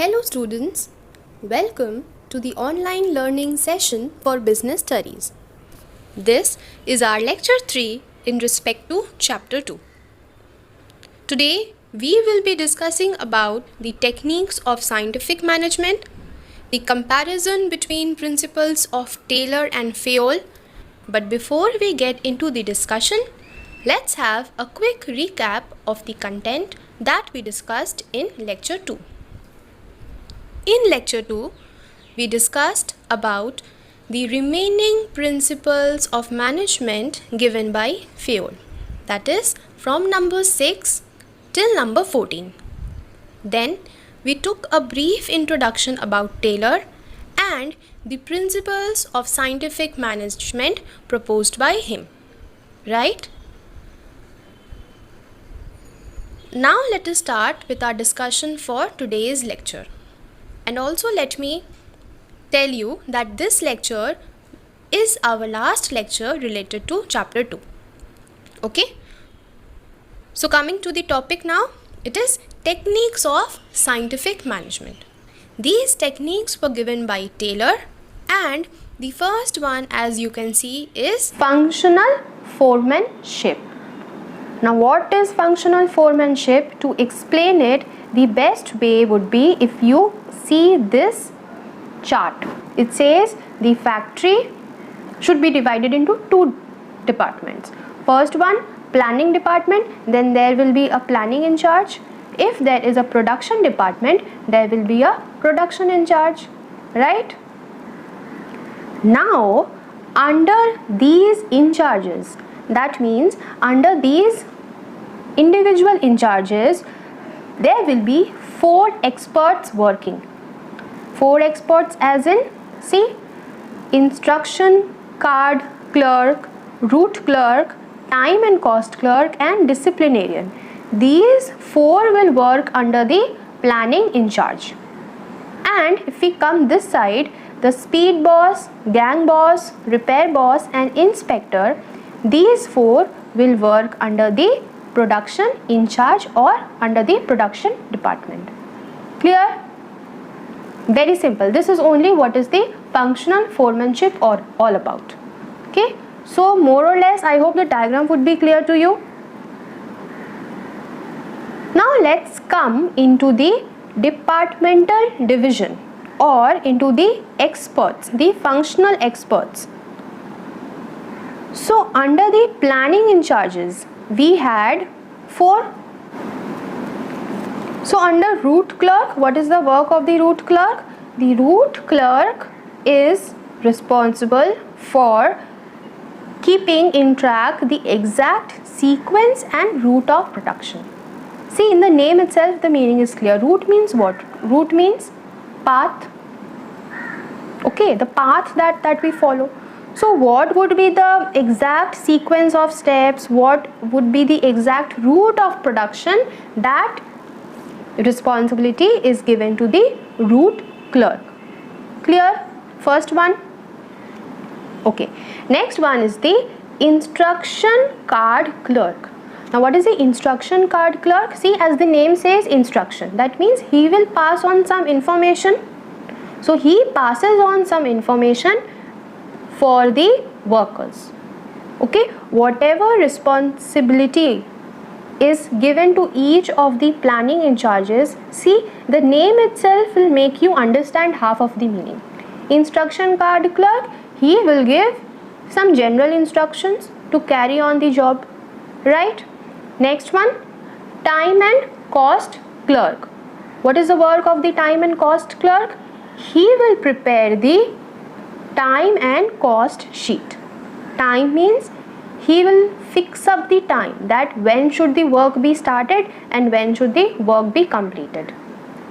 Hello students, welcome to the online learning session for business studies. This is our lecture 3 in respect to chapter 2. Today we will be discussing about the techniques of scientific management, the comparison between principles of Taylor and Fayol. But before we get into the discussion, let's have a quick recap of the content that we discussed in lecture 2. In lecture 2, we discussed about the remaining principles of management given by Fayol, that is from number 6 till number 14. Then we took a brief introduction about Taylor and the principles of scientific management proposed by him, right? Now let us start with our discussion for today's lecture. And also let me tell you that this lecture is our last lecture related to chapter 2. Okay? So coming to the topic now, it is techniques of scientific management. These techniques were given by Taylor, and the first one, as you can see, is functional foremanship. Now what is functional foremanship? To explain it, the best way would be if you see this chart. It says the factory should be divided into two departments. First one, planning department, then there will be a planning in charge. If there is a production department, there will be a production in charge, right? Now, under these in charges, that means under these individual in charges, there will be 4 experts working. 4 experts as in, see, instruction card clerk, route clerk, time and cost clerk and disciplinarian. These 4 will work under the planning in charge. And if we come this side, the speed boss, gang boss, repair boss and inspector, these 4 will work under the production in charge or under the production department. Clear? Very simple. This is only what is the functional foremanship or all about. Okay, so more or less I hope the diagram would be clear to you. Now let's come into the departmental division or into the experts, the functional experts. So under the planning in charges, we had 4. So under route clerk, what is the work of the route clerk? The route clerk is responsible for keeping in track the exact sequence and route of production. See, in the name itself the meaning is clear. Route means what? Route means path. Okay, the path that we follow. So what would be the exact sequence of steps? What would be the exact route of production? That responsibility is given to the route clerk. Clear? First one. Okay. Next one is the instruction card clerk. Now what is the instruction card clerk? See, as the name says, instruction. That means he will pass on some information. So he passes on some information for the workers. Okay, whatever responsibility is given to each of the planning in charges, see, the name itself will make you understand half of the meaning. Instruction card clerk, he will give some general instructions to carry on the job, right? Next one, time and cost clerk. What is the work of the time and cost clerk? He will prepare the time and cost sheet. Time means he will fix up the time, that when should the work be started and when should the work be completed.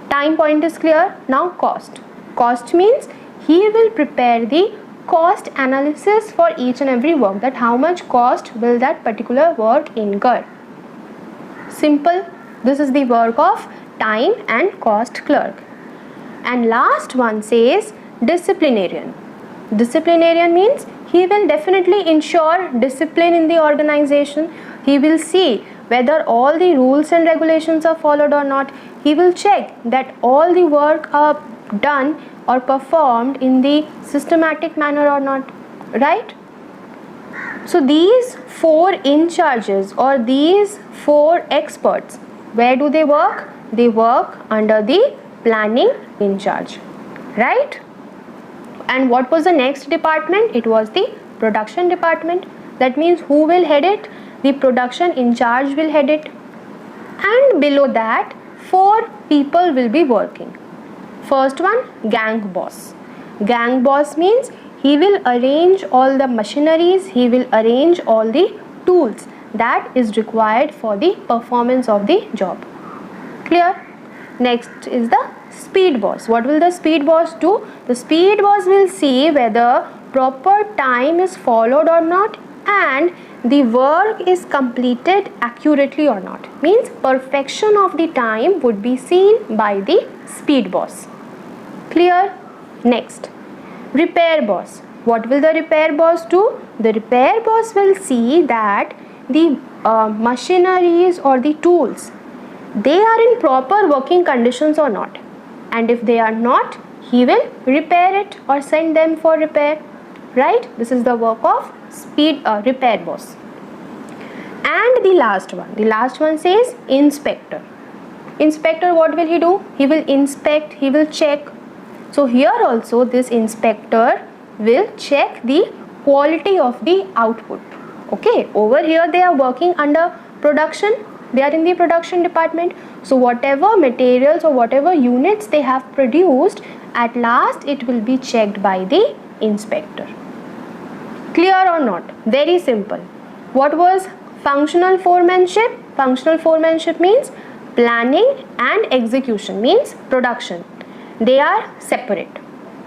Time point is clear. Now cost. Cost means he will prepare the cost analysis for each and every work, that how much cost will that particular work incur. Simple. This is the work of time and cost clerk. And last one says disciplinarian. Disciplinarian means he will definitely ensure discipline in the organization. He will see whether all the rules and regulations are followed or not. He will check that all the work are done or performed in the systematic manner or not, right? So these 4 in charges or these 4 experts, where do they work? They work under the planning in charge, right? And what was the next department? It was the production department. That means who will head it? The production in charge will head it. And below that, 4 people will be working. First one, gang boss. Gang boss means he will arrange all the machineries, he will arrange all the tools that is required for the performance of the job. Clear? Next is the speed boss. What will the speed boss do? The speed boss will see whether proper time is followed or not and the work is completed accurately or not. Means perfection of the time would be seen by the speed boss. Clear? Next, repair boss. What will the repair boss do? The repair boss will see that the machineries or the tools, they are in proper working conditions or not, and if they are not, he will repair it or send them for repair, right? This is the work of repair boss. And the last one says inspector. Inspector, what will he do? He will inspect, he will check. So here also this inspector will check the quality of the output. Okay, over here they are working under production, they are in the production department. So whatever materials or whatever units they have produced, at last it will be checked by the inspector. Clear or not? Very simple. What was functional foremanship? Functional foremanship means planning and execution, means production. They are separate.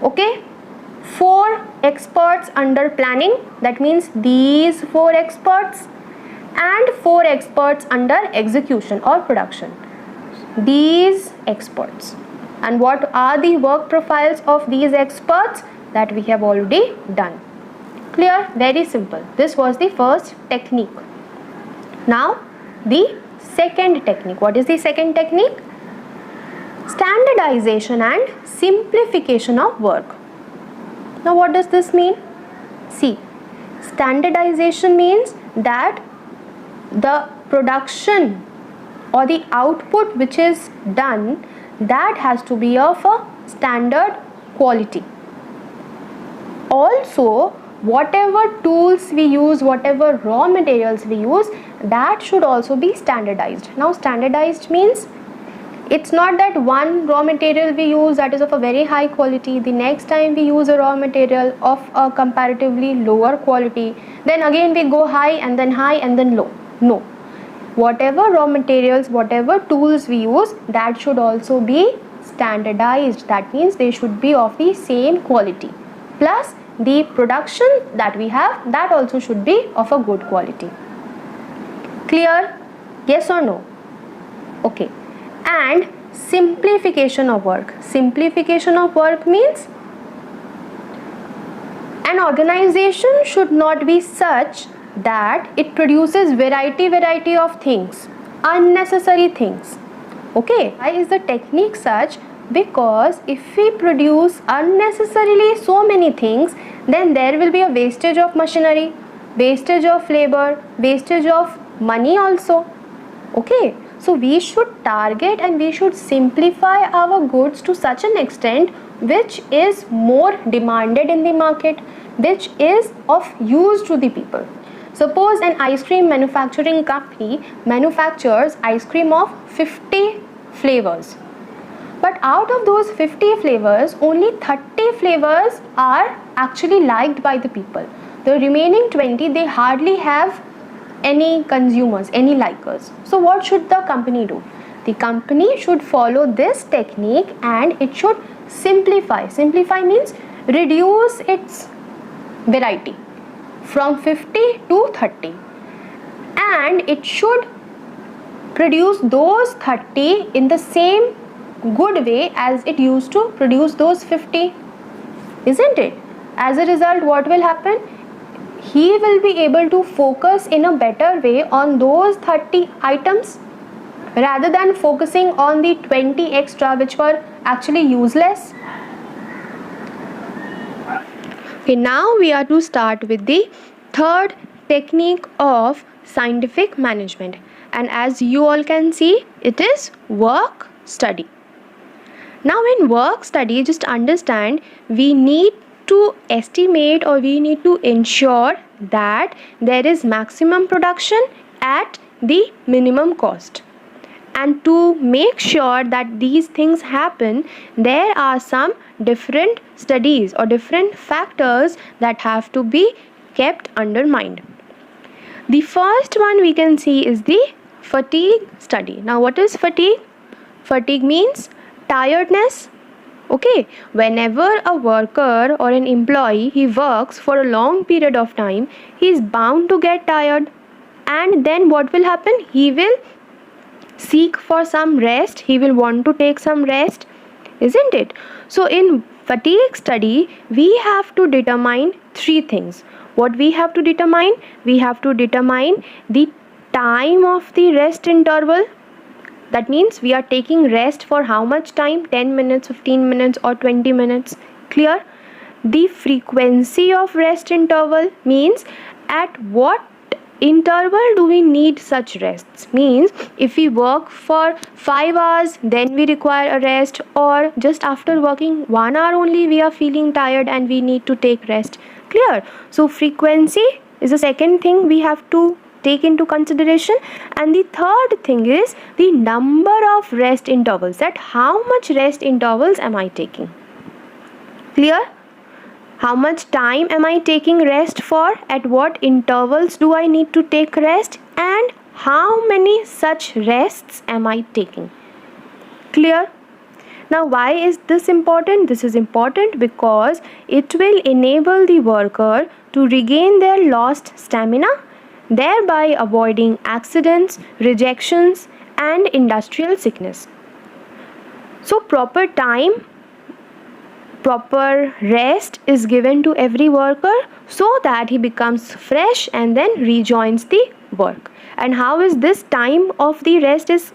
Okay, 4 experts under planning, that means these 4 experts, and 4 experts under execution or production, these experts. And what are the work profiles of these experts? That we have already done. Clear? Very simple. This was the first technique. Now the second technique. What is the second technique? Standardization and simplification of work. Now what does this mean? See, standardization means that the production or the output which is done, that has to be of a standard quality. Also, whatever tools we use, whatever raw materials we use, that should also be standardized. Now standardized means it's not that one raw material we use that is of a very high quality, the next time we use a raw material of a comparatively lower quality, then again we go high and then low. No. Whatever raw materials, whatever tools we use, that should also be standardized. That means they should be of the same quality. Plus the production that we have, that also should be of a good quality. Clear? Yes or no? Okay. And simplification of work. Simplification of work means an organization should not be such that it produces variety of things, unnecessary things. Okay, why is the technique such? Because if we produce unnecessarily so many things, then there will be a wastage of machinery, wastage of labor, wastage of money also. Okay, so we should target and we should simplify our goods to such an extent which is more demanded in the market, which is of use to the people. Suppose an ice cream manufacturing company manufactures ice cream of 50 flavors. But out of those 50 flavors, only 30 flavors are actually liked by the people. The remaining 20, they hardly have any consumers, any likers. So what should the company do? The company should follow this technique and it should simplify. Simplify means reduce its variety from 50 to 30. And it should produce those 30 in the same good way as it used to produce those 50. Isn't it? As a result, what will happen? he will be able to focus in a better way on those 30 items rather than focusing on the 20 extra which were actually useless. Okay, now we are to start with the third technique of scientific management, and as you all can see, it is work study. Now in work study, just understand, we need to estimate or we need to ensure that there is maximum production at the minimum cost. And to make sure that these things happen, there are some different studies or different factors that have to be kept under mind. The first one we can see is the fatigue study. Now what is fatigue? Fatigue means tiredness. Okay, whenever a worker or an employee, he works for a long period of time, he is bound to get tired. And then what will happen? He will seek for some rest, he will want to take some rest, isn't it? So in fatigue study, we have to determine three things. What we have to determine? We have to determine the time of the rest interval. That means we are taking rest for how much time? 10 minutes, 15 minutes or 20 minutes. Clear? The frequency of rest interval means at what interval do we need such rests. Means if we work for 5 hours, then we require a rest, or just after working 1 hour only we are feeling tired and we need to take rest. Clear? So frequency is the second thing we have to take into consideration, and the third thing is the number of rest intervals, that how much rest intervals am I taking. Clear? How much time am I taking rest for, at what intervals do I need to take rest, and how many such rests am I taking. Clear? Now why is this important? This is important because it will enable the worker to regain their lost stamina, thereby avoiding accidents, rejections and industrial sickness. So proper time, proper rest is given to every worker so that he becomes fresh and then rejoins the work. And how is this time of the rest is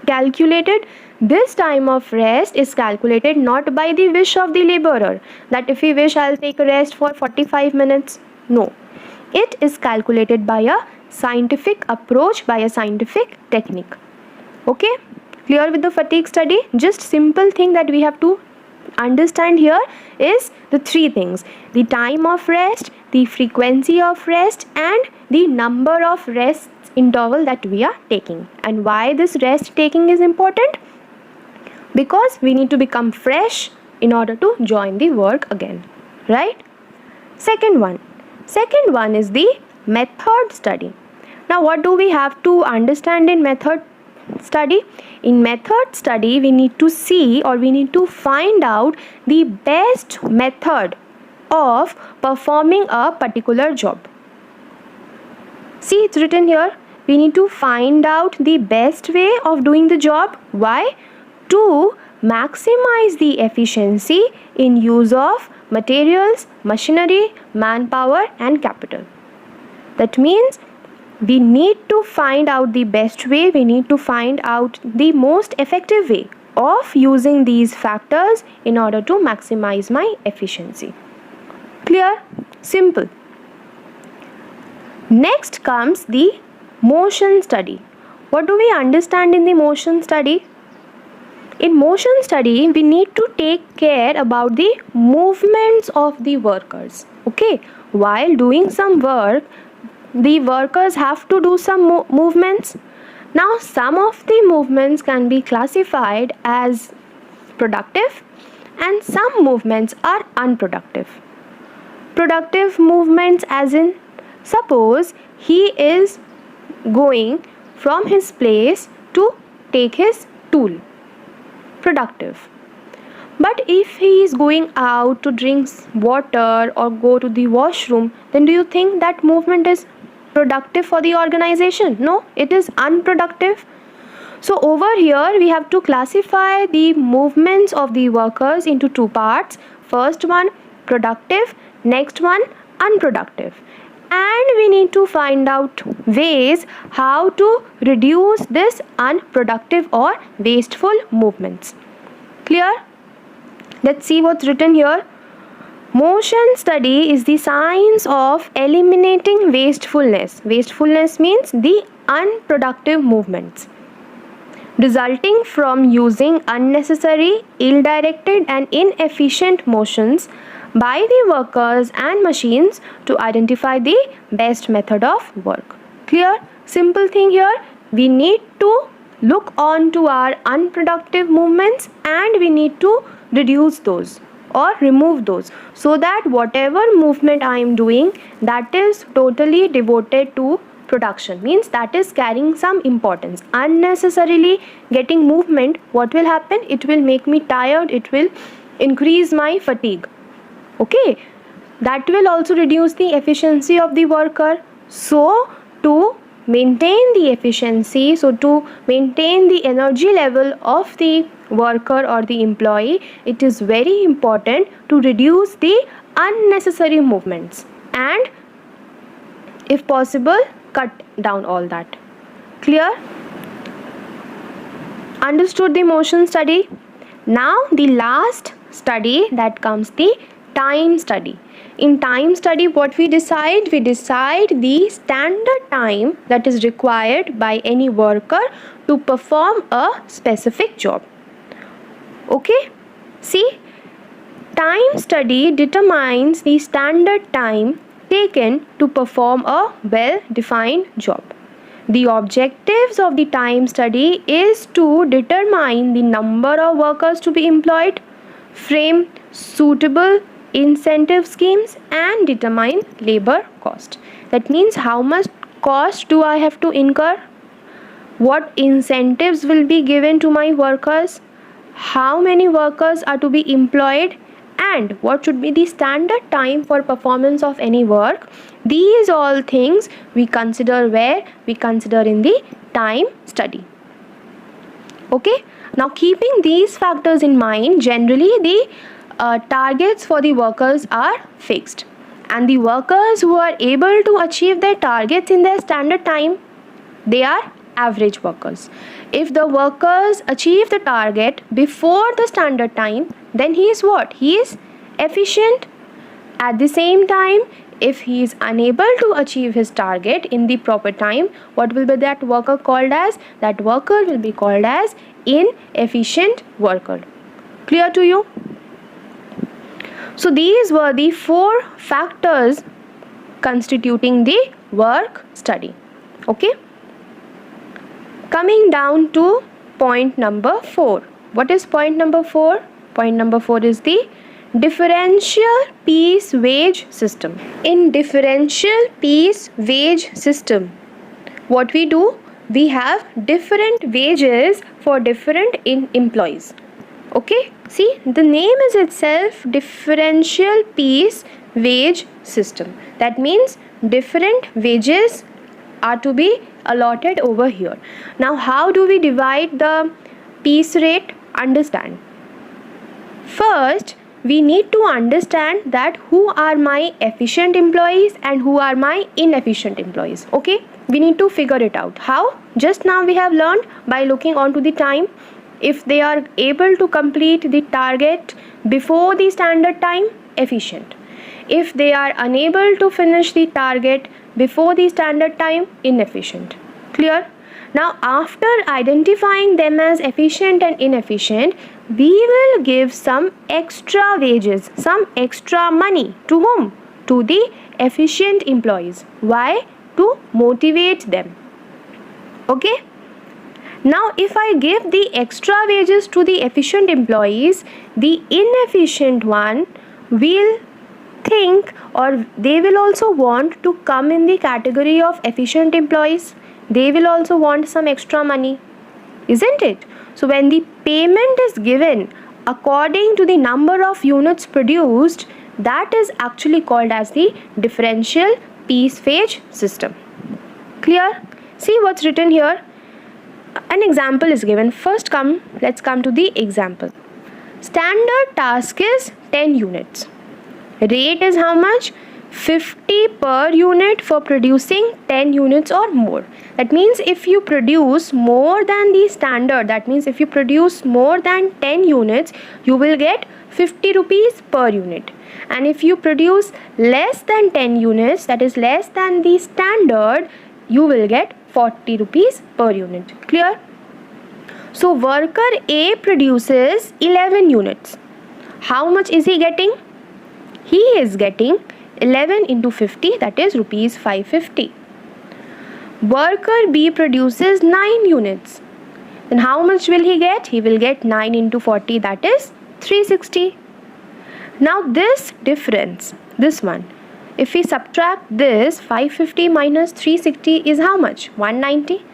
calculated? This time of rest is calculated not by the wish of the laborer, that if he wish I'll take a rest for 45 minutes. No. It is calculated by a scientific approach, by a scientific technique. Okay? Clear with the fatigue study? Just simple thing that we have to understand here is the three things: the time of rest, the frequency of rest and the number of rests interval that we are taking. And why this rest taking is important? Because we need to become fresh in order to join the work again, right? Second one is the method study. Now what do we have to understand in method study? In method study, we need to see or we need to find out the best method of performing a particular job. See, it's written here. We need to find out the best way of doing the job. Why? To maximize the efficiency in use of materials, machinery, manpower and capital. That means we need to find out the best way, we need to find out the most effective way of using these factors in order to maximize my efficiency. Clear? Simple. Next comes the motion study. What do we understand in the motion study? In motion study, we need to take care about the movements of the workers. Okay, while doing some work, the workers have to do some movements. Now, some of the movements can be classified as productive and some movements are unproductive. Productive movements as in, suppose he is going from his place to take his tool. Productive. But if he is going out to drink water or go to the washroom, then do you think that movement is productive for the organization? No, it is unproductive. So over here we have to classify the movements of the workers into two parts. First one, productive, next one, unproductive. and we need to find out ways how to reduce this unproductive or wasteful movements. Clear? Let's see what's written here. Motion study is the science of eliminating wastefulness. Wastefulness means the unproductive movements resulting from using unnecessary, ill-directed and inefficient motions by the workers and machines to identify the best method of work. Clear? Simple thing here. We need to look on to our unproductive movements and we need to reduce those or remove those, so that whatever movement I am doing, that is totally devoted to production, means that is carrying some importance. Unnecessarily getting movement, what will happen? It will make me tired, it will increase my fatigue. Okay, that will also reduce the efficiency of the worker. So to maintain the efficiency, so to maintain the energy level of the worker or the employee, it is very important to reduce the unnecessary movements and if possible cut down all that. Clear? Understood the motion study? Now the last study that comes, the time study. In time study, what we decide? We decide the standard time that is required by any worker to perform a specific job. Okay? See, time study determines the standard time taken to perform a well-defined job. The objectives of the time study is to determine the number of workers to be employed, frame suitable incentive schemes and determine labor cost. That means how much cost do I have to incur? What incentives will be given to my workers? How many workers are to be employed? And what should be the standard time for performance of any work? These all things we consider where? We consider in the time study. Okay? Now keeping these factors in mind, generally the targets for the workers are fixed, and the workers who are able to achieve their targets in their standard time, they are average workers. If the workers achieve the target before the standard time, then he is what? He is efficient. At the same time, if he is unable to achieve his target in the proper time, what will be that worker called as? That worker will be called as inefficient worker. Clear to you? So these were the 4 factors constituting the work study. Okay? Coming down to point number 4. What is point number 4? Point number 4 is the differential piece wage system. In differential piece wage system, what we do? We have different wages for different employees. Okay, see, the name is itself differential piece wage system. That means different wages are to be allotted over here. Now how do we divide the piece rate? Understand. First, we need to understand that who are my efficient employees and who are my inefficient employees. Okay, we need to figure it out. How? Just now we have learned by looking onto the time. If they are able to complete the target before the standard time, efficient. If they are unable to finish the target before the standard time, inefficient. Clear? Now after identifying them as efficient and inefficient, we will give some extra wages, some extra money. To whom? To the efficient employees. Why? To motivate them. Okay? Now if I give the extra wages to the efficient employees, the inefficient one will think, or they will also want to come in the category of efficient employees. They will also want some extra money, isn't it? So when the payment is given according to the number of units produced, that is actually called as the differential piece wage system. Clear? See what's written here. An example is given. First let's come to the example. Standard task is 10 units. Rate is how much? 50 per unit for producing 10 units or more. That means if you produce more than the standard, that means if you produce more than 10 units, you will get 50 rupees per unit. And if you produce less than 10 units, that is less than the standard, you will get 40 rupees per unit. Clear? So worker A produces 11 units. How much is he getting? He is getting 11 into 50, that is rupees 550. Worker B produces 9 units. Then how much will he get? He will get 9 into 40, that is 360. Now this difference, this one, if we subtract this, 550 minus 360 is how much? 190.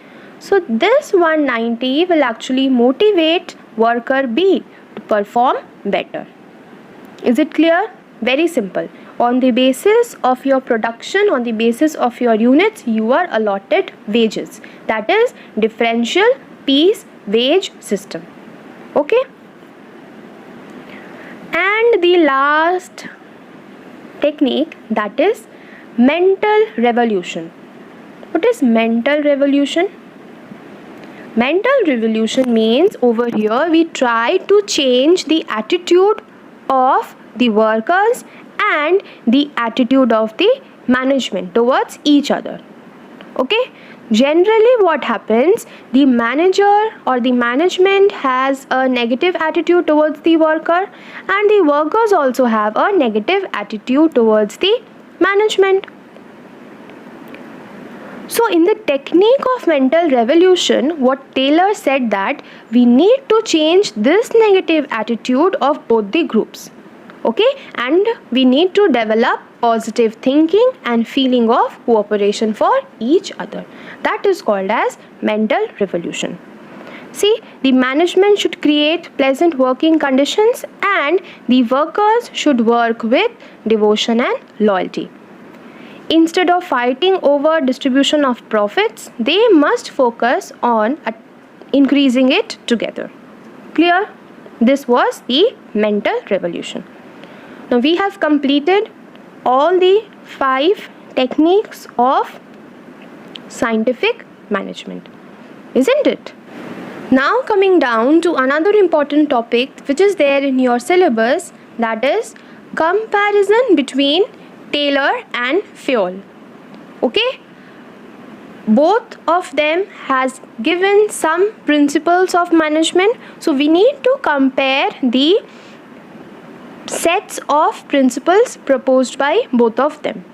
So this 190 will actually motivate worker B to perform better. Is it clear? Very simple. On the basis of your production, on the basis of your units, you are allotted wages. That is differential piece wage system. Okay? And the last technique, that is mental revolution. What is mental revolution? Mental revolution means over here we try to change the attitude of the workers and the attitude of the management towards each other. Okay? Generally what happens, the manager or the management has a negative attitude towards the worker, and the workers also have a negative attitude towards the management. So in the technique of mental revolution, what Taylor said that we need to change this negative attitude of both the groups. Okay, and we need to develop positive thinking and feeling of cooperation for each other. That is called as mental revolution. See, the management should create pleasant working conditions and the workers should work with devotion and loyalty. Instead of fighting over distribution of profits, they must focus on increasing it together. Clear? This was the mental revolution. Now we have completed all the 5 techniques of scientific management, isn't it? Now coming down to another important topic which is there in your syllabus, that is comparison between Taylor and Fayol. Okay? Both of them has given some principles of management, so we need to compare the sets of principles proposed by both of them.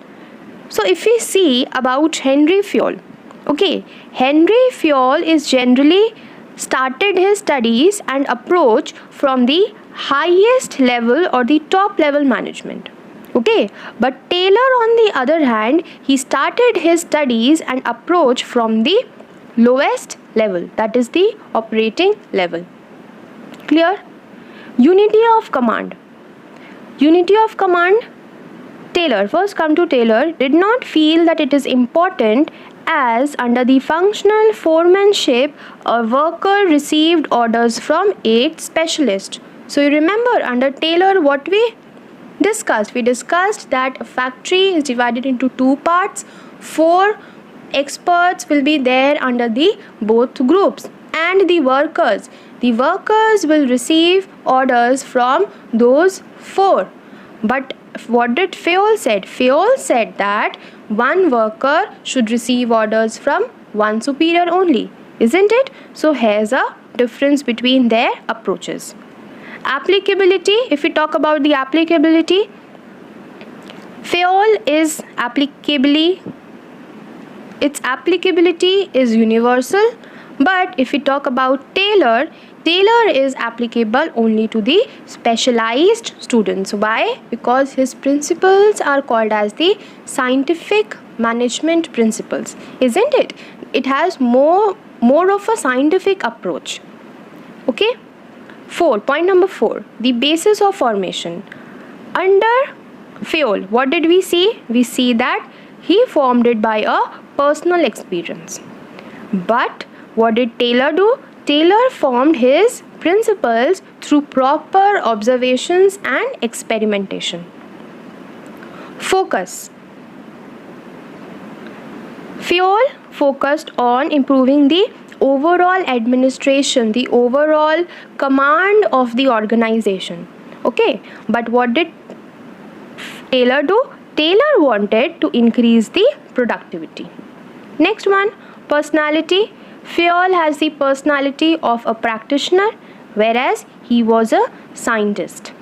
So if we see about Henry Fayol, okay, Henry Fayol is generally started his studies and approach from the highest level or the top level management. Okay, but Taylor on the other hand, he started his studies and approach from the lowest level, that is the operating level. Clear? Unity of command. Unity of command, Taylor, first come to Taylor, did not feel that it is important as under the functional foremanship, a worker received orders from 8 specialists. So you remember under Taylor what we discussed? We discussed that a factory is divided into 2 parts. 4 experts will be there under the both groups, and the workers will receive orders from those 4. But what did Fayol said? Fayol said that one worker should receive orders from one superior only, isn't it? So here's a difference between their approaches. Applicability, if we talk about the applicability, Fayol is its applicability is universal, but if we talk about Taylor is applicable only to the specialized students. Why? Because his principles are called as the scientific management principles, isn't it? It has more of a scientific approach. Okay? Point number 4, the basis of formation. Under Fayol, what did we see? We see that he formed it by a personal experience. But what did Taylor do? Taylor formed his principles through proper observations and experimentation. Focus. Fayol focused on improving the overall administration, the overall command of the organization. Okay, but what did Taylor do? Taylor wanted to increase the productivity. Next one, personality. Fayol has the personality of a practitioner, whereas he was a scientist.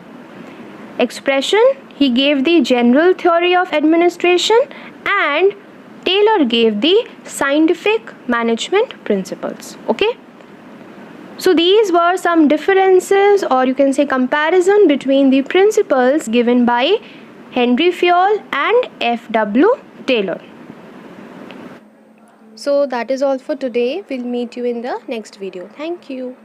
Expression, he gave the general theory of administration, and Taylor gave the scientific management principles. Okay, so these were some differences, or you can say comparison, between the principles given by Henry Fayol and F.W. Taylor. So that is all for today. We'll meet you in the next video. Thank you.